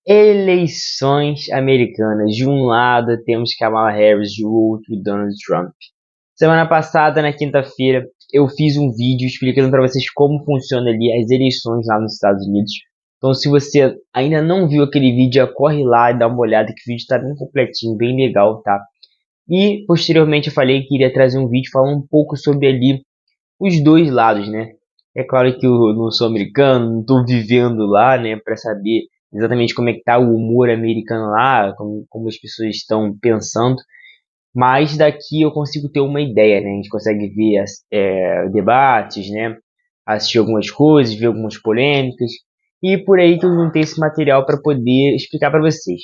Eleições americanas. De um lado temos Kamala Harris, de outro Donald Trump. Semana passada, na quinta-feira, eu fiz um vídeo explicando para vocês como funciona ali as eleições lá nos Estados Unidos. Então, se você ainda não viu aquele vídeo, já corre lá e dá uma olhada, que o vídeo está bem completinho, bem legal, tá? E posteriormente eu falei que iria trazer um vídeo falando um pouco sobre ali os dois lados, né? É claro que eu não sou americano, não estou vivendo lá, né, para saber exatamente como é que tá o humor americano lá, como as pessoas estão pensando, mas daqui eu consigo ter uma ideia, né? A gente consegue ver debates, né? Assistir algumas coisas, ver algumas polêmicas, e por aí que eu juntei esse material para poder explicar para vocês.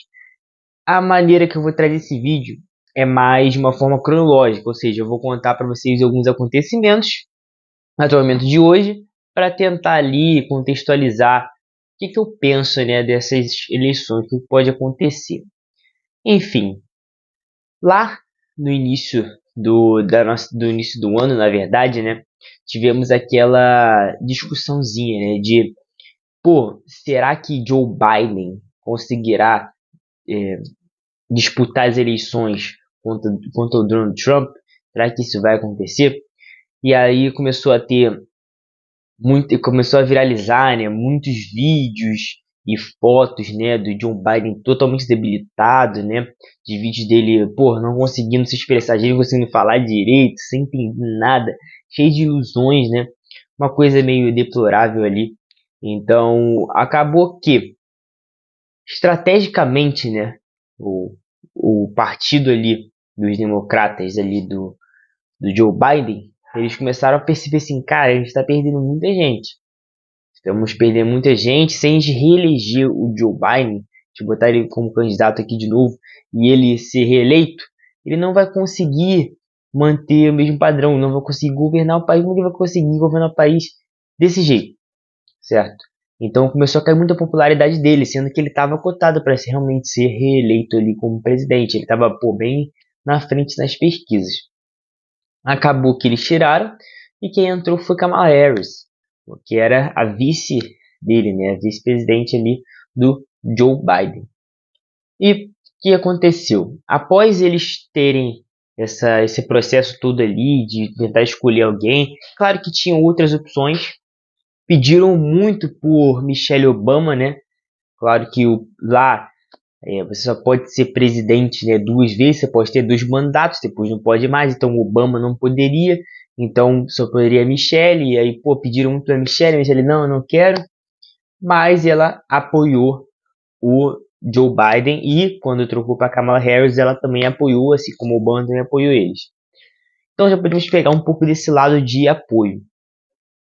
A maneira que eu vou trazer esse vídeo é mais de uma forma cronológica, ou seja, eu vou contar para vocês alguns acontecimentos atualmente de hoje, para tentar ali contextualizar o que eu penso, né, dessas eleições, o que pode acontecer. Enfim, lá no início do início do ano, na verdade, né, tivemos aquela discussãozinha, né, de, pô, será que Joe Biden conseguirá disputar as eleições contra o Donald Trump? Será que isso vai acontecer? E aí começou a viralizar, né, muitos vídeos e fotos, né, do Joe Biden totalmente debilitado, né, de vídeos dele, pô, não conseguindo se expressar, não conseguindo falar direito, sem entender nada, cheio de ilusões, né, uma coisa meio deplorável ali. Então, acabou que, estrategicamente, né, o, o partido ali dos democratas ali do Joe Biden, eles começaram a perceber assim, cara, a gente tá perdendo muita gente. Estamos perdendo muita gente. Se a gente reeleger o Joe Biden, de botar ele como candidato aqui de novo, e ele ser reeleito, ele não vai conseguir manter o mesmo padrão, não vai conseguir governar o país, não vai conseguir governar o país desse jeito, certo? Então começou a cair muita popularidade dele, sendo que ele estava cotado para realmente ser reeleito ali como presidente. Ele estava bem na frente nas pesquisas. Acabou que eles tiraram e quem entrou foi Kamala Harris, que era a vice dele, né, a vice-presidente ali do Joe Biden. E o que aconteceu? Após eles terem esse processo todo ali de tentar escolher alguém, claro que tinham outras opções, pediram muito por Michelle Obama, né? Claro que lá você só pode ser presidente, né, duas vezes, você pode ter dois mandatos, depois não pode mais, então Obama não poderia, então só poderia a Michelle, e aí, pô, pediram muito a Michelle, não, eu não quero, mas ela apoiou o Joe Biden, e quando trocou para Kamala Harris, ela também apoiou, assim como o Obama também apoiou eles. Então já podemos pegar um pouco desse lado de apoio.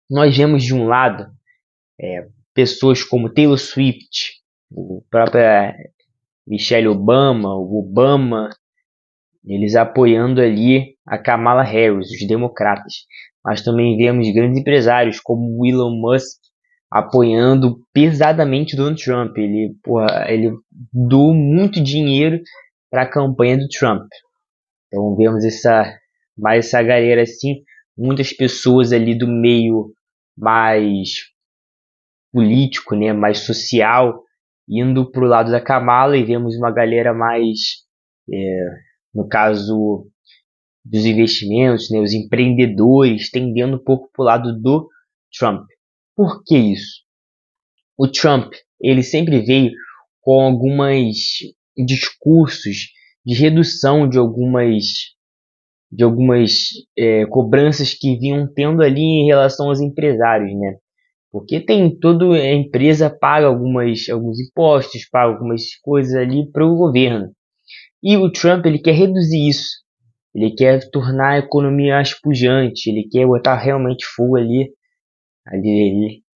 Nós vemos de um lado pessoas como Taylor Swift, o próprio Michelle Obama, o Obama, eles apoiando ali a Kamala Harris, os democratas. Mas também vemos grandes empresários como o Elon Musk apoiando pesadamente Donald Trump. Ele doou muito dinheiro para a campanha do Trump. Então vemos mais essa galera assim, muitas pessoas ali do meio mais político, né, mais social, indo para o lado da Kamala, e vemos uma galera mais, no caso dos investimentos, né, os empreendedores tendendo um pouco para o lado do Trump. Por que isso? O Trump, ele sempre veio com alguns discursos de redução de algumas cobranças que vinham tendo ali em relação aos empresários, né? Porque tem toda a empresa paga alguns impostos, paga algumas coisas ali para o governo. E o Trump, ele quer reduzir isso. Ele quer tornar a economia mais pujante, ele quer botar realmente fogo ali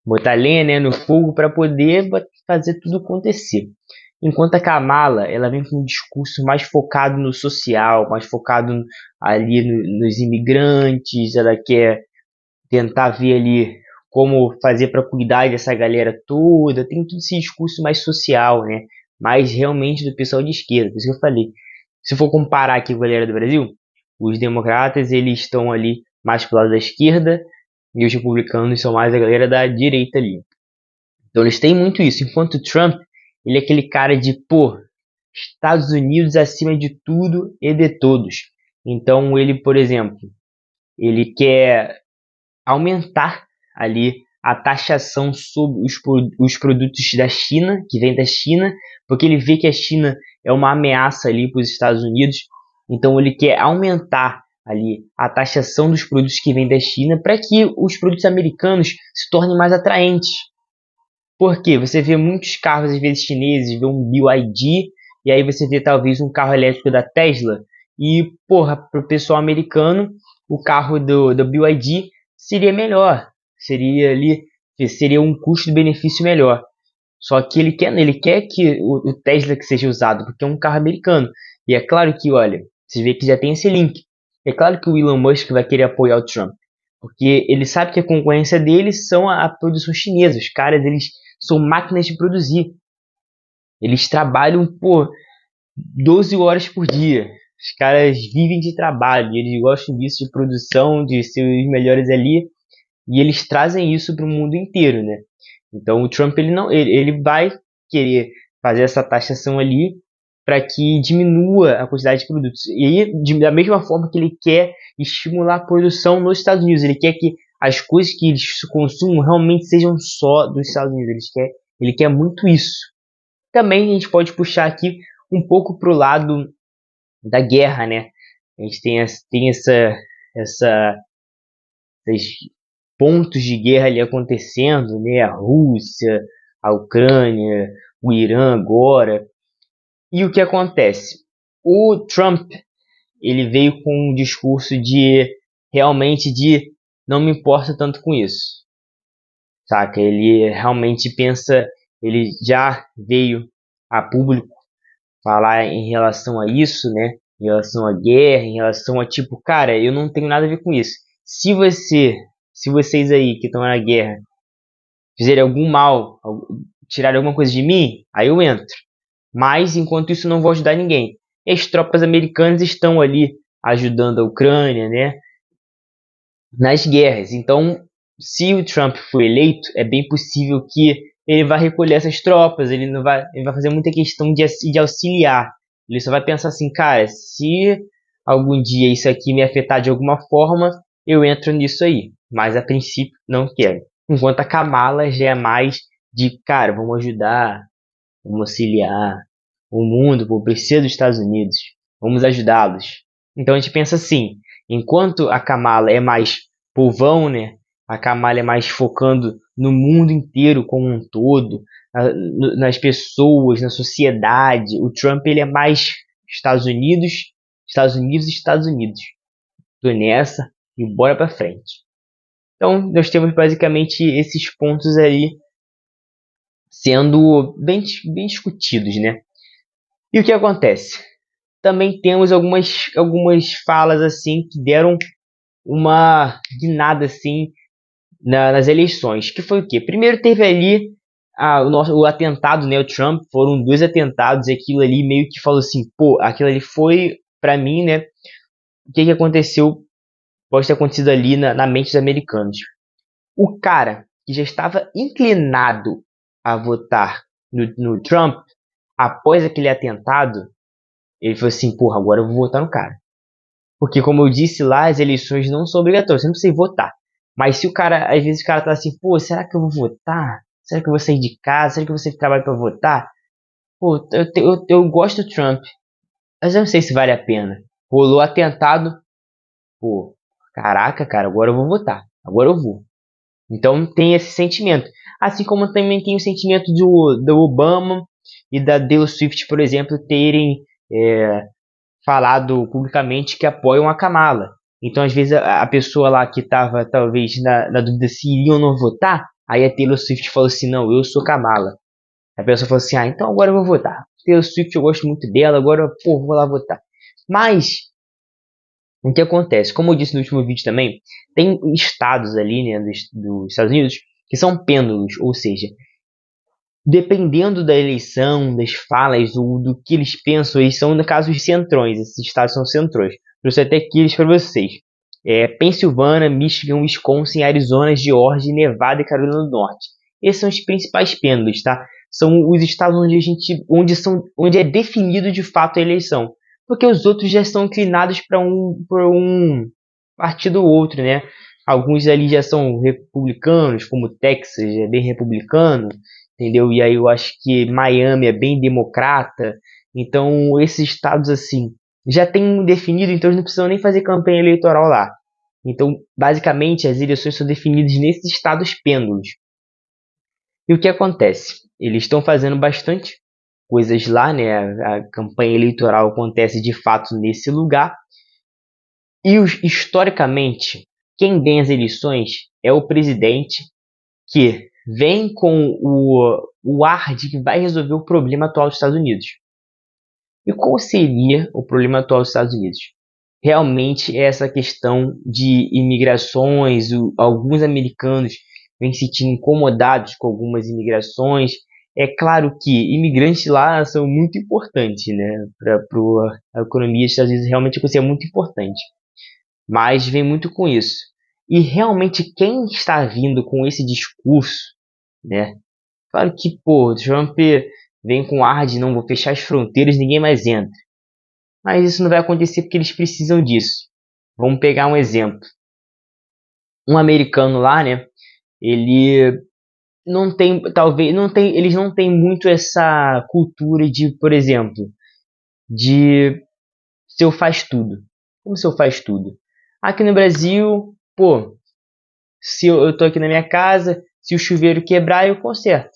botar lenha, né, no fogo para poder fazer tudo acontecer. Enquanto a Kamala, ela vem com um discurso mais focado no social, mais focado ali nos imigrantes, ela quer tentar ver ali como fazer para cuidar dessa galera toda, tem todo esse discurso mais social, né, mais realmente do pessoal de esquerda, por isso que eu falei. Se for comparar aqui com a galera do Brasil, os democratas, eles estão ali mais pro lado da esquerda, e os republicanos são mais a galera da direita ali. Então eles têm muito isso. Enquanto o Trump, Ele é aquele cara de, pô, Estados Unidos acima de tudo e de todos. Então ele, por exemplo, ele quer aumentar ali a taxação sobre os produtos da China, que vem da China, porque ele vê que a China é uma ameaça ali para os Estados Unidos. Então ele quer aumentar ali a taxação dos produtos que vêm da China para que os produtos americanos se tornem mais atraentes. Porque você vê muitos carros às vezes chineses, vê um BYD e aí você vê talvez um carro elétrico da Tesla e porra, para o pessoal americano o carro do BYD seria melhor, seria um custo-benefício melhor. Só que ele quer que o Tesla que seja usado, porque é um carro americano. E é claro que, olha, você vê que já tem esse link. É claro que o Elon Musk vai querer apoiar o Trump, porque ele sabe que a concorrência deles são a produção chinesa. Os caras, eles são máquinas de produzir. Eles trabalham por 12 horas por dia. Os caras vivem de trabalho, eles gostam disso, de produção, de ser os melhores ali, e eles trazem isso para o mundo inteiro, né? Então o Trump ele vai querer fazer essa taxação ali para que diminua a quantidade de produtos. E aí, da mesma forma que ele quer estimular a produção nos Estados Unidos, ele quer que as coisas que eles consumam realmente sejam só dos Estados Unidos. Ele quer muito isso. Também a gente pode puxar aqui um pouco pro lado da guerra, né? A gente tem esses pontos de guerra ali acontecendo, né? A Rússia, a Ucrânia, o Irã agora. E o que acontece? O Trump, ele veio com um discurso de realmente de não me importa tanto com isso, saca? Ele realmente pensa, ele já veio a público falar em relação a isso, né? Em relação à guerra, em relação a tipo, cara, eu não tenho nada a ver com isso. Se vocês aí que estão na guerra fizerem algum mal, tirarem alguma coisa de mim, aí eu entro. Mas enquanto isso não vou ajudar ninguém. E as tropas americanas estão ali ajudando a Ucrânia, né? Nas guerras. Então, se o Trump for eleito, é bem possível que ele vai recolher essas tropas, ele vai fazer muita questão de auxiliar. Ele só vai pensar assim, cara, se algum dia isso aqui me afetar de alguma forma, eu entro nisso aí. Mas a princípio não quero. Enquanto a Kamala já é mais de, cara, vamos ajudar, vamos auxiliar o mundo, pô, precisa dos Estados Unidos, vamos ajudá-los. Então a gente pensa assim, enquanto a Kamala é mais povão, né? A Kamala é mais focando no mundo inteiro como um todo, nas pessoas, na sociedade. O Trump ele é mais Estados Unidos, Estados Unidos e Estados Unidos. Tô nessa e bora pra frente. Então nós temos basicamente esses pontos aí sendo bem discutidos, né? E o que acontece? Também temos algumas falas assim que deram uma guinada assim nas eleições. Que foi o quê? Primeiro teve ali o atentado, né? O Trump, foram 2 atentados e aquilo ali meio que falou assim, pô, aquilo ali foi pra mim, né? O que aconteceu, pode ter acontecido ali na mente dos americanos. O cara que já estava inclinado a votar no Trump após aquele atentado, ele falou assim, porra, agora eu vou votar no cara. Porque, como eu disse lá, as eleições não são obrigatórias, você não precisa votar. Mas se o cara, às vezes o cara tá assim, pô, será que eu vou votar? Será que eu vou sair de casa? Será que eu vou sair de trabalho pra votar? Pô, eu gosto do Trump, mas eu não sei se vale a pena. Rolou atentado, pô, caraca, cara, agora eu vou votar. Agora eu vou. Então tem esse sentimento. Assim como também tem o sentimento do Obama e da Taylor Swift, por exemplo, terem falado publicamente que apoiam a Kamala. Então, às vezes, a pessoa lá que estava, talvez, na dúvida se iriam ou não votar, aí a Taylor Swift falou assim, não, eu sou Kamala. A pessoa falou assim, então agora eu vou votar. Taylor Swift, eu gosto muito dela, agora, pô, vou lá votar. Mas, o que acontece? Como eu disse no último vídeo também, tem estados ali, né, dos Estados Unidos, que são pêndulos, ou seja, dependendo da eleição, das falas, do que eles pensam, eles são, no caso, os centrões. Esses estados são centrões. Trouxe até aqui eles para vocês. Pensilvânia, Michigan, Wisconsin, Arizona, Geórgia, Nevada e Carolina do Norte. Esses são os principais pêndulos, tá? são os estados onde é definido de fato a eleição, porque os outros já estão inclinados para um partido ou outro, né? Alguns ali já são republicanos, como Texas é bem republicano, entendeu? E aí eu acho que Miami é bem democrata. Então esses estados assim já tem um definido, então eles não precisam nem fazer campanha eleitoral lá. Então, basicamente, as eleições são definidas nesses estados pêndulos. E o que acontece? Eles estão fazendo bastante coisas lá, né? A campanha eleitoral acontece de fato nesse lugar. E historicamente, quem ganha as eleições é o presidente que vem com o ar de que vai resolver o problema atual dos Estados Unidos. E qual seria o problema atual dos Estados Unidos? Realmente é essa questão de imigrações, alguns americanos vêm se sentindo incomodados com algumas imigrações. É claro que imigrantes lá são muito importantes, né? Para a economia dos Estados Unidos realmente é muito importante. Mas vem muito com isso. E realmente quem está vindo com esse discurso, né? Claro que, pô, Trump vem com ar de não vou fechar as fronteiras, ninguém mais entra. Mas isso não vai acontecer porque eles precisam disso. Vamos pegar um exemplo. Um americano lá, né? Ele não tem, talvez, não tem, eles não têm muito essa cultura de, por exemplo, de seu faz tudo. Como seu faz tudo? Aqui no Brasil, pô, se eu tô aqui na minha casa, se o chuveiro quebrar, eu conserto.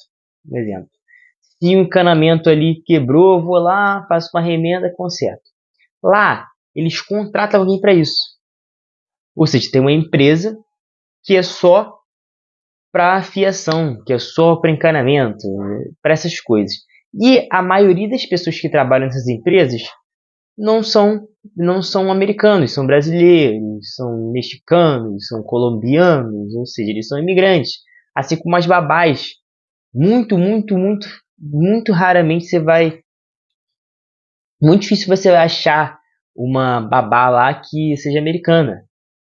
Por exemplo. Se o encanamento ali quebrou, eu vou lá, faço uma remenda, conserto. Lá, eles contratam alguém para isso. Ou seja, tem uma empresa que é só para fiação, que é só para encanamento, para essas coisas. E a maioria das pessoas que trabalham nessas empresas não são não são americanos, são brasileiros, são mexicanos, são colombianos, ou seja, eles são imigrantes, assim como as babás. Muito raramente você vai, muito difícil você vai achar uma babá lá que seja americana.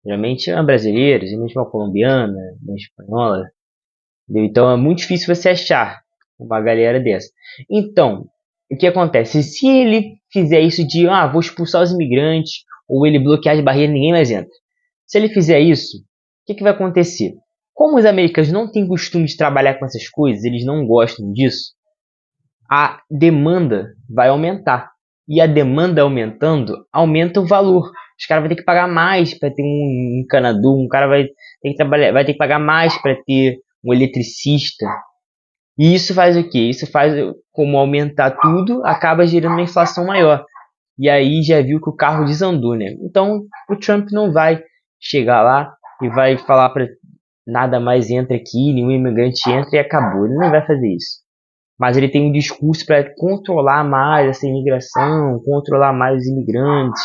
Geralmente é uma brasileira, geralmente uma colombiana, uma espanhola. Entendeu? Então é muito difícil você achar uma galera dessa. Então, o que acontece? Se ele fizer isso de, vou expulsar os imigrantes, ou ele bloquear as barreiras, ninguém mais entra. Se ele fizer isso, o que vai acontecer? Como os americanos não têm costume de trabalhar com essas coisas, eles não gostam disso, a demanda vai aumentar. E a demanda aumentando, aumenta o valor. Os caras vão ter que pagar mais para ter um encanador, um cara vai ter que trabalhar, vai ter que pagar mais para ter um eletricista. E isso faz o quê? Isso faz, como aumentar tudo, acaba gerando uma inflação maior. E aí já viu que o carro desandou, né? Então o Trump não vai chegar lá e vai falar para nada mais entra aqui, nenhum imigrante entra e acabou. Ele não vai fazer isso. Mas ele tem um discurso para controlar mais essa imigração, controlar mais os imigrantes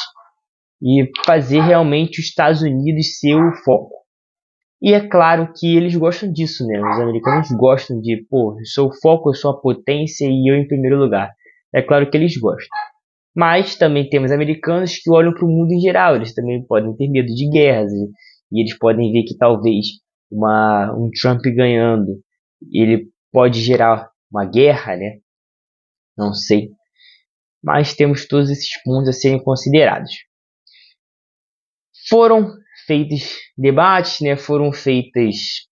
e fazer realmente os Estados Unidos ser o foco. E é claro que eles gostam disso, né? Os americanos gostam de, pô, eu sou o foco, eu sou a potência e eu em primeiro lugar. É claro que eles gostam. Mas também temos americanos que olham para o mundo em geral. Eles também podem ter medo de guerras e eles podem ver que talvez um Trump ganhando, ele pode gerar uma guerra, né? Não sei. Mas temos todos esses pontos a serem considerados. Foram feitos debates, né? Foram feitos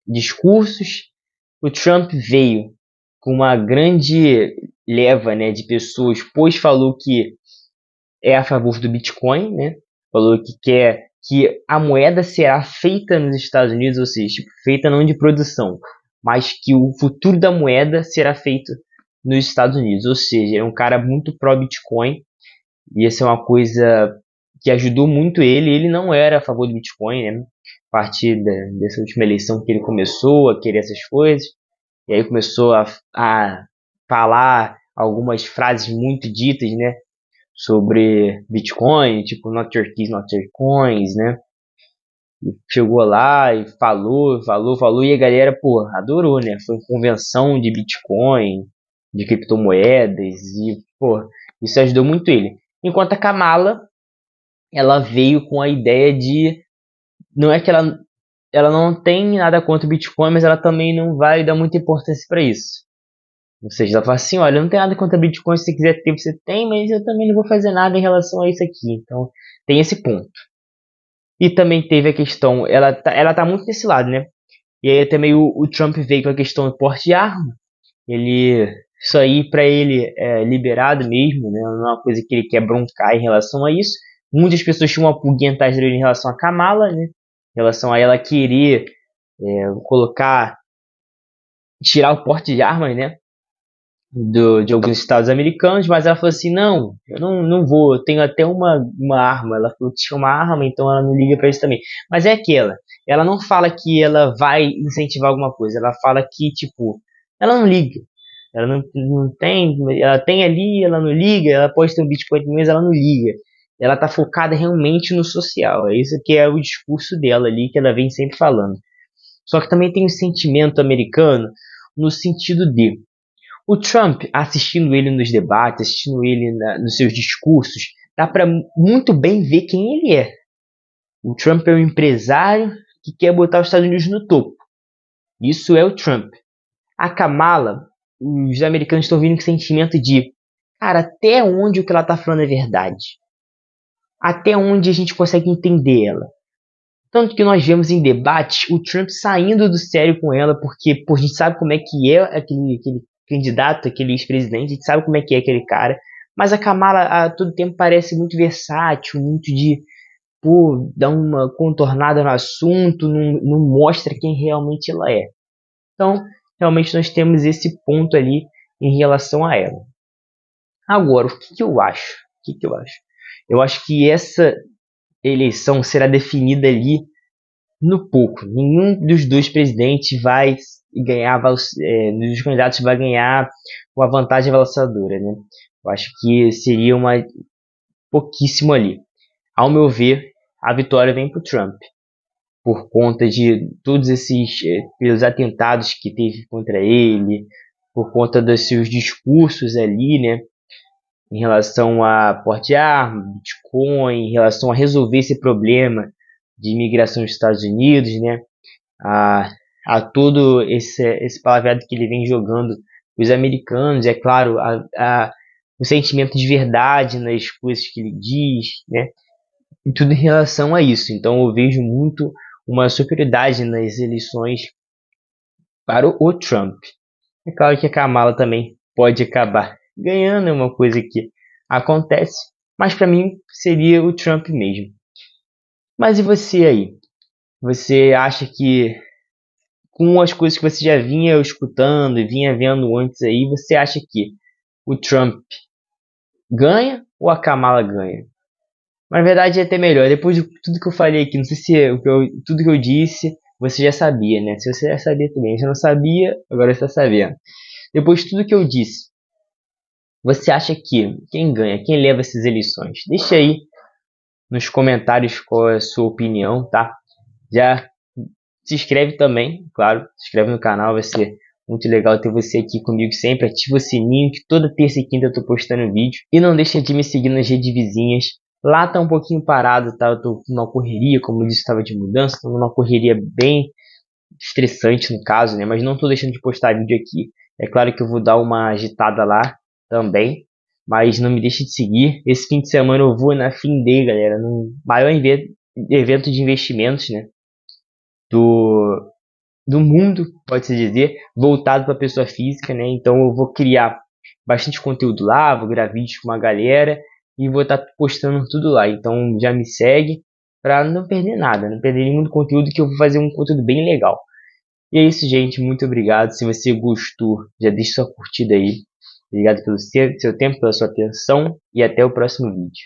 discursos. O Trump veio com uma grande leva, né, de pessoas, pois falou que é a favor do Bitcoin, né? Falou que quer que a moeda será feita nos Estados Unidos, ou seja, tipo, feita não de produção, mas que o futuro da moeda será feito nos Estados Unidos. Ou seja, é um cara muito pró-Bitcoin e essa é uma coisa que ajudou muito ele. Ele não era a favor do Bitcoin, né? A partir dessa última eleição que ele começou a querer essas coisas. E aí começou a falar algumas frases muito ditas, né? Sobre Bitcoin, tipo not your keys, not your coins, né? E chegou lá e falou, e a galera, pô, adorou, né? Foi uma convenção de Bitcoin, de criptomoedas, e, pô, isso ajudou muito ele. Enquanto a Kamala, ela veio com a ideia de, não é que ela não tem nada contra o Bitcoin, mas ela também não vai dar muita importância para isso. Ou seja, ela fala assim, olha, eu não tenho nada contra Bitcoin, se você quiser ter, você tem, mas eu também não vou fazer nada em relação a isso aqui. Então, tem esse ponto. E também teve a questão, ela tá muito nesse lado, né? E aí também o Trump veio com a questão do porte de arma. Isso aí pra ele é liberado mesmo, né? Não é uma coisa que ele quer broncar em relação a isso. Muitas pessoas tinham uma pulguinha atrás dele em relação a Kamala, né? Em relação a ela querer colocar, tirar o porte de armas, né? De alguns estados americanos, mas ela falou assim, não, eu não vou, eu tenho até uma arma. Ela falou que tinha uma arma, então ela não liga pra isso também. Mas é aquela, ela não fala que ela vai incentivar alguma coisa, ela fala que, tipo, ela não liga. Ela não tem, ela tem ali, ela não liga, ela pode ter um Bitcoin, mas ela não liga. Ela tá focada realmente no social, é isso que é o discurso dela ali, que ela vem sempre falando. Só que também tem um sentimento americano no sentido de o Trump, assistindo ele nos debates, assistindo ele nos seus discursos, dá para muito bem ver quem ele é. O Trump é um empresário que quer botar os Estados Unidos no topo. Isso é o Trump. A Kamala, os americanos estão vindo com sentimento de, cara, até onde o que ela está falando é verdade? Até onde a gente consegue entender ela? Tanto que nós vemos em debates o Trump saindo do sério com ela, porque a gente sabe como é que é aquele candidato, aquele ex-presidente, a gente sabe como é que é aquele cara. Mas a Kamala a todo tempo parece muito versátil, muito de dar uma contornada no assunto, não mostra quem realmente ela é. Então, realmente nós temos esse ponto ali em relação a ela. Agora, o que eu acho? O que eu acho? Eu acho que essa eleição será definida ali no pouco. Nenhum dos dois presidentes vai ganhar, dos candidatos vai ganhar uma vantagem avassaladora, né? Eu acho que seria uma pouquíssimo ali. Ao meu ver, a vitória vem para o Trump, por conta de todos pelos atentados que teve contra ele, por conta dos seus discursos ali, né? Em relação a porte de arma, Bitcoin, em relação a resolver esse problema de imigração dos Estados Unidos, né? A, a todo esse palavreado que ele vem jogando os americanos, é claro, o sentimento de verdade nas coisas que ele diz, né? E tudo em relação a isso. Então eu vejo muito uma superioridade nas eleições para o Trump. É claro que a Kamala também pode acabar ganhando, é uma coisa que acontece, mas para mim seria o Trump mesmo. Mas e você aí? Você acha que com as coisas que você já vinha escutando e vinha vendo antes aí, você acha que o Trump ganha ou a Kamala ganha? Mas na verdade é até melhor. Depois de tudo que eu falei aqui, não sei se tudo que eu disse você já sabia, né? Se você já sabia também, se não sabia, agora você está sabendo. Depois de tudo que eu disse, você acha que quem ganha, quem leva essas eleições? Deixa aí nos comentários qual é a sua opinião, tá? Já se inscreve também, claro, se inscreve no canal, vai ser muito legal ter você aqui comigo sempre. Ativa o sininho que toda terça e quinta eu tô postando vídeo. E não deixa de me seguir nas redes vizinhas. Lá tá um pouquinho parado, tá? Eu tô numa correria, como eu disse, estava de mudança, tô numa correria bem estressante no caso, né? Mas não tô deixando de postar vídeo aqui. É claro que eu vou dar uma agitada lá também, mas não me deixe de seguir. Esse fim de semana eu vou na Finday, galera, no maior evento de investimentos, né? Do, do mundo, pode-se dizer, voltado para pessoa física, né? Então eu vou criar bastante conteúdo lá, vou gravar vídeos com uma galera e vou estar postando tudo lá. Então já me segue para não perder nada, não perder nenhum conteúdo, que eu vou fazer um conteúdo bem legal. E é isso, gente. Muito obrigado. Se você gostou, já deixa sua curtida aí. Obrigado pelo seu tempo, pela sua atenção e até o próximo vídeo.